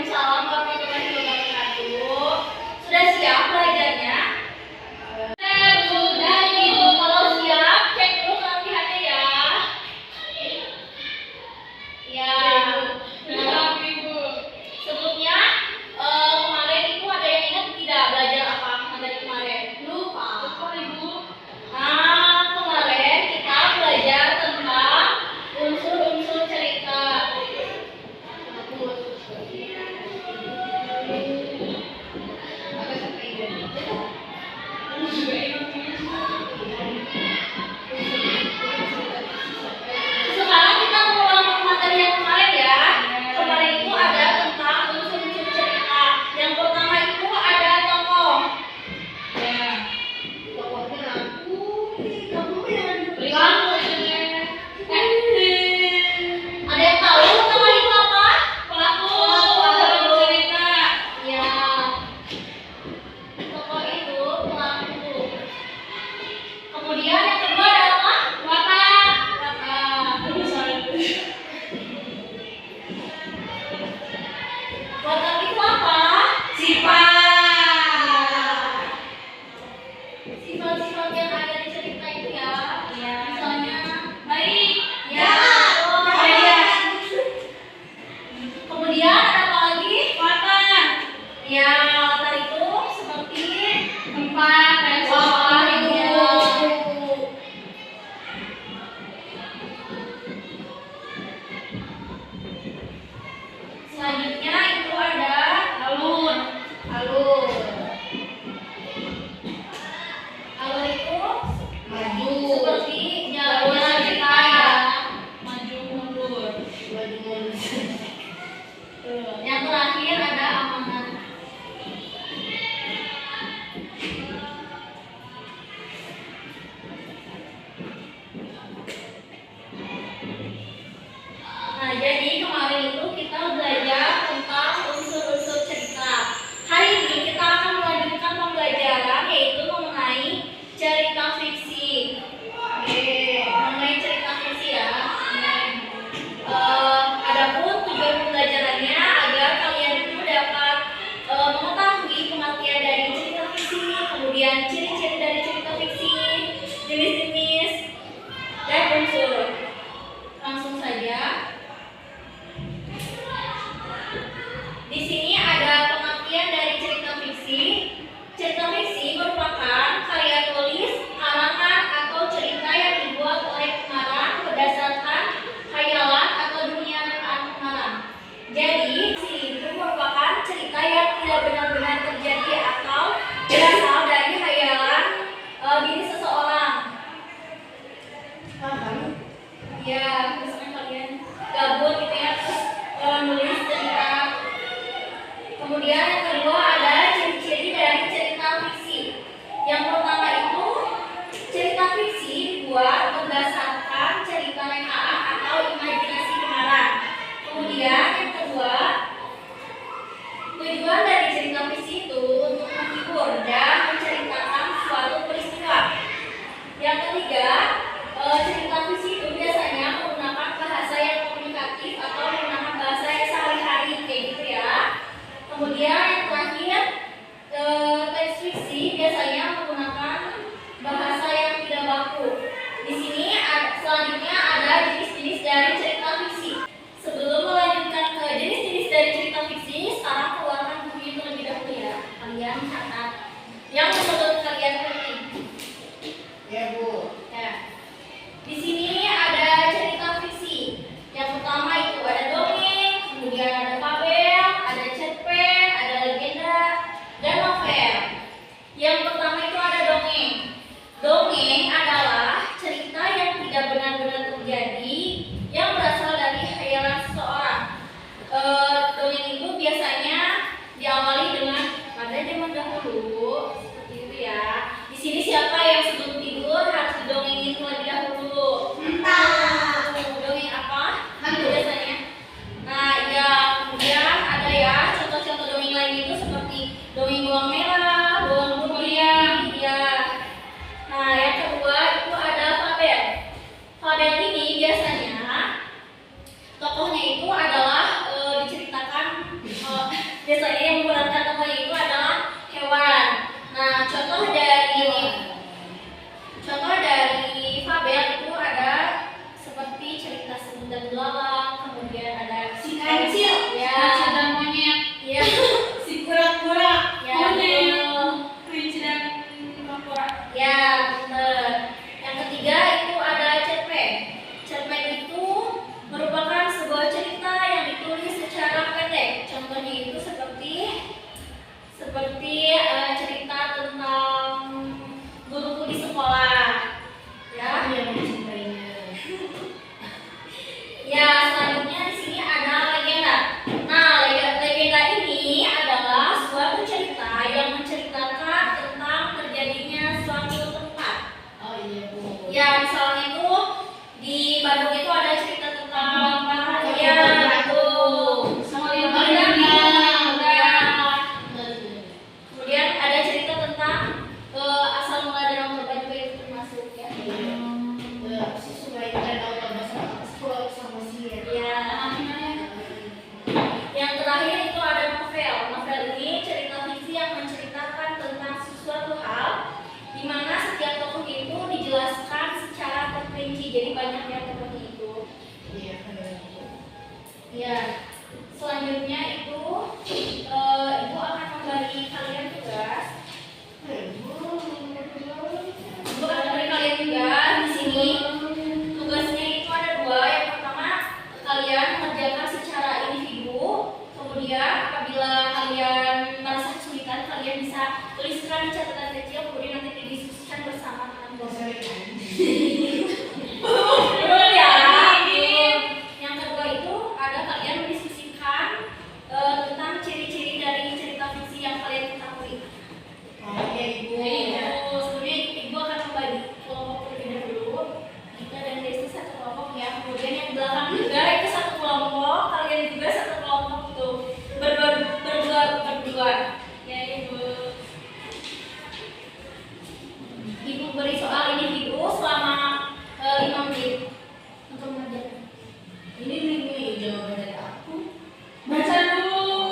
Waalaikumsalam warahmatullahi wabarakatuh. Sudah siap belajarnya? Sudah Ibu. Kalau siap, cek dulu kelebihannya ya. Ya. Nah, Ibu. Sebelumnya kemarin Ibu ada yang ingat tidak belajar apa materi kemarin? Lupa. Lupa Ibu. Nah, kemarin kita belajar tentang unsur-unsur cerita. Sekarang kita mengulang materi yang kemarin ya. Kemarin itu ada tentang unsur-unsur cerita. Yang pertama itu ada tokoh. Ya. Tokohnya aku. Kamu yang beri lampu ini. Ada yang tahu tokoh itu apa? Pelaku cerita. Ya. Tokoh itu pelaku. Kemudian yang kedua ada apa? Watak. Watak itu apa? Sifat. Sifat-sifat yang ada di cerita itu ya. Misalnya baik. Ya. Kemudian ada apa lagi? Watak. Ya, watak itu seperti tempat, restoran itu. Selanjutnya itu ada alur. Alur. Alur itu maju. Seperti jalannya cerita ya. Maju mundur. Maju mundur. Yang terakhir ada amanat. Nah, jadi kemarin itu kita belajar tentang unsur-unsur cerita. Hari ini kita akan melanjutkan pembelajaran yaitu mengenai cerita fiksi. Oke, mengenai cerita fiksi ya. Adapun tujuan pembelajarannya agar kalian itu dapat mengetahui pengertian dari cerita fiksi, kemudian ciri-ciri dari cerita fiksi, jenis-jenis dan unsur. Langsung saja. Di sini ada pengertian dari cerita fiksi. Cerita fiksi merupakan karya tulis, karangan atau cerita yang dibuat oleh pengarang berdasarkan khayalan atau dunia rekaan pengarang. Jadi, fiksi itu merupakan cerita yang tidak benar-benar terjadi atau berasal dari khayalan diri seseorang. Paham? Ya, misalnya kalian gabut gitu ya, terus nulis cerita. Kemudian yang kedua ada ciri-ciri dari cerita fiksi. Yang pertama itu cerita fiksi dibuat berdasarkan cerita rekaan atau imajinasi pengarang. Kemudian yang kedua, tujuan dari cerita fiksi itu untuk menghibur dan menceritakan suatu peristiwa. Yang ketiga, cerita fiksi itu biasanya menggunakan bahasa yang komunikatif atau menggunakan bahasa yang sehari-hari kayak gitu ya. Kemudian yang terakhir, teks fiksi biasanya menggunakan bahasa yang tidak baku. Di sini selanjutnya ada jenis-jenis dari cerita fiksi. Sebelum melanjutkan ke jenis-jenis dari cerita fiksi, sekarang keluarkan buku itu terlebih dahulu ya. Kalian catat yang menurut kalian penting. Ya Bu. Ya. Di sini ada cerita fiksi. Yang pertama itu ada dongeng, kemudian ada fabel, ada cerpen, ada Biasanya yang memerankan tokohnya itu adalah hewan. Nah, contoh dari fabel itu ada seperti cerita semut dan belalang, kemudian ada Si kancil, ya, kancil dan monyet, ya, si kura-kura, ya, monyet, betul. kelinci dan kura-kura. Ya, benar. Yang ketiga itu ada cerpen. Cerpen itu merupakan sebuah cerita yang ditulis secara pendek. Contohnya itu seperti cerita tentang guruku di sekolah. Ya. Yang mencintainya. Ya, selanjutnya di sini ada legenda. Nah, legenda ini adalah suatu cerita yang menceritakan tentang terjadinya suatu tempat. Oh iya Bu. Ya, misalnya itu di Bandung itu ada cerita tentang ya, betul. Kemudian ada cerita tentang asal mula Danau Toba juga itu termasuk ya. Si sungai Danau Toba sama Sier. Ya. Yang terakhir itu ada novel. Novel ini cerita fiksi yang menceritakan tentang sesuatu hal di mana setiap tokoh itu dijelaskan secara terperinci. Jadi banyak ya tokohnya itu. Iya. Ya. Selanjutnya itu ibu akan membagi kalian tugas. Ibu akan memberi kalian tugas di sini. Tugasnya itu ada dua. Yang pertama, kalian mengerjakan secara individu. Kemudian apabila kalian merasa kesulitan, kalian bisa tuliskan di catatan kecil. Kemudian nanti didiskusikan bersama dengan dosen. Betul ya. Yang kedua itu ada kalian mendiskusikan tentang ciri-ciri dari cerita fiksi yang kalian ketahui. Oh iya Ibu. Sebelumnya ibu akan membagi kelompok terlebih dahulu. Kita dan Desi satu kelompok ya. Kemudian yang belakang juga itu satu kelompok. Kalian juga satu kelompok itu berdua. Ya ibu. Ibu beri soal individu selama 5 menit untuk mengerjakan. Ini nih jawaban dari aku. Baca dulu.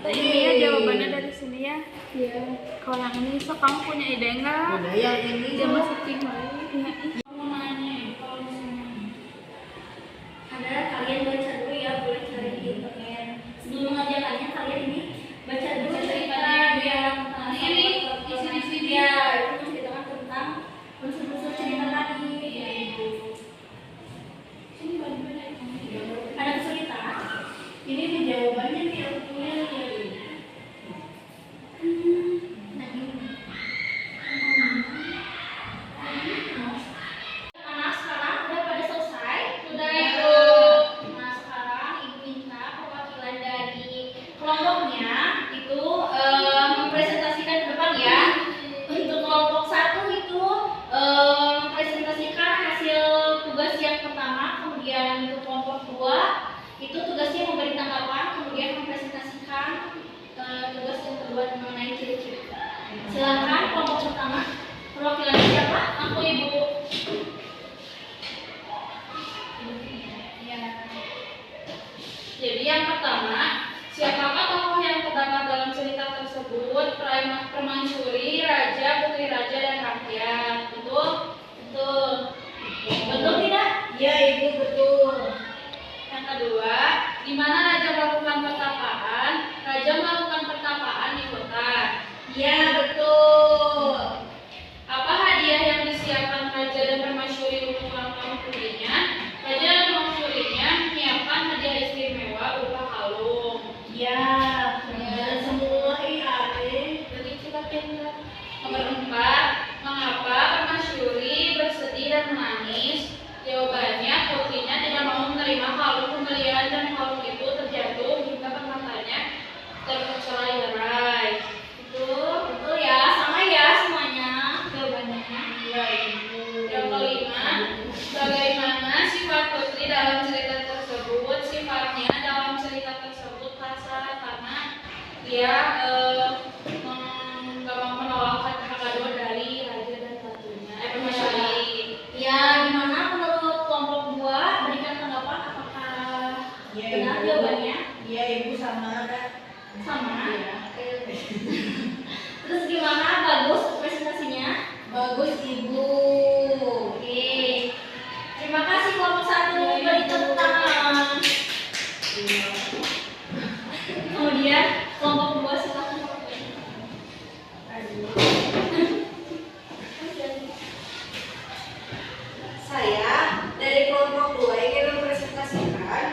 Ini ya jawabannya dari sini ya. Iya. Kalau yang ini so kamu punya ide enggak? Udah yang ini Dia masukin lagi. Iya. mau nanya kalau misalnya Ada kalian baca dulu ya, boleh cari di internet. Sebelum mengerjakannya kalian ini baca dulu cerita yang Ini isi-isi ya itu menceritakan tentang unsur-unsur cerita tadi. iya Ibu. Sini banyak. Ada kesulitan? Ini nih jawabannya nih aku punya nih. Nah ini. Anak sekarang udah pada selesai? Sudah Ibu. Nah sekarang Ibu minta perwakilan dari kelompoknya itu mempresentasikan ke depan ya. Untuk kelompok 1 itu mempresentasikan hasil tugas yang pertama, kemudian untuk kelompok 2 itu tugasnya memberi tanggapan, kemudian mempresentasikan tugas yang kedua mengenai ciri-ciri. Silakan kelompok pertama. Perwakilannya siapa? Aku Ibu. Ya. Jadi yang pertama, siapakah tokoh yang terdapat dalam cerita tersebut? Permaisuri, raja, putri raja, dan rakyat. Betul? Betul. Betul tidak? Iya Ibu betul. Yang kedua, di mana raja melakukan pertapaan? Raja melakukan pertapaan di kota. Iya betul. Apa hadiah yang disiapkan raja dan permaisuri untuk ulang tahun putrinya? Raja dan permaisurinya menyiapkan hadiah istimewa berupa kalung. Iya. Dan semua iya. Jadi kita pindah. Nomor 4, mengapa permaisuri bersedih dan menangis? Jawabannya, putrinya tidak mau menerima kalung pemberian dan kalung itu terjatuh hingga permatanya tercerai-berai. Betul ya, sama ya semuanya jawabannya. Iya Ibu. Yang kelima, bagaimana sifat putri dalam cerita tersebut? Sifatnya dalam cerita tersebut kasar karena dia nggak mau menolak hak ado dari raja dan ratunya, permaisuri. Ya, gimana menurut Iya, Benar Ibu. jawabannya? Iya, Ibu sama ada. Sama. Iya. Oke. Terus gimana? Bagus presentasinya? Bagus, Ibu. Oke. Terima kasih kelompok 1 beri tepuk tangan. Kemudian kelompok 2 silakan. Saya dari kelompok 2 ingin mempresentasikan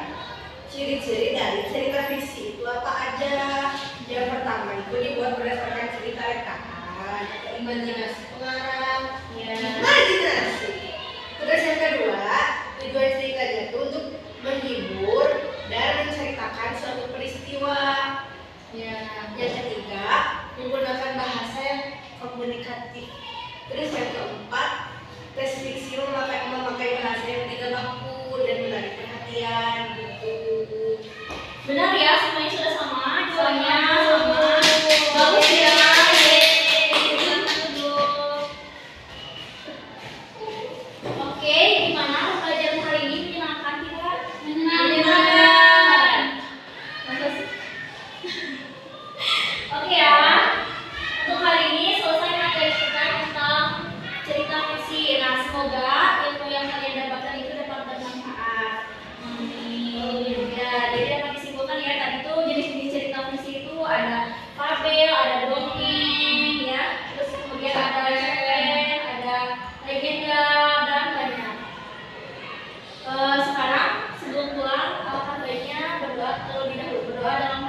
ciri-ciri dari cerita fiksi. Itu apa aja? Yang pertama itu dibuat berdasarkan cerita rekaman atau imajinasi pengarang. Imajinasi. Terus yang kedua, tujuan ceritanya itu untuk menghibur dan menceritakan suatu peristiwa. Yang ketiga, menggunakan bahasa yang komunikatif. Terus yang keempat, tes fiksi memakai bahasa yang tidak baku dan menarik perhatian gitu. Benar ya, semuanya sudah sama jawabannya. Sama. Bagus ya. Yeay. Oke, gimana pembelajaran hari ini menyenangkan tidak? Menyenangkan. Masa sih? Oke ya. Untuk hari ini selesai materi kita tentang cerita fiksi. Nah, semoga ilmu yang kalian dapatkan itu dapat bermanfaat. Amin. Ya, jadi dapat disimpulkan ya, tadi tuh jenis-jenis cerita fiksi itu ada fabel, ada dongeng, ya. Terus kemudian ada cerpen, ada legenda dan banyak. Sekarang sebelum pulang, alangkah baiknya berdoa terlebih dahulu. Berdoa dalam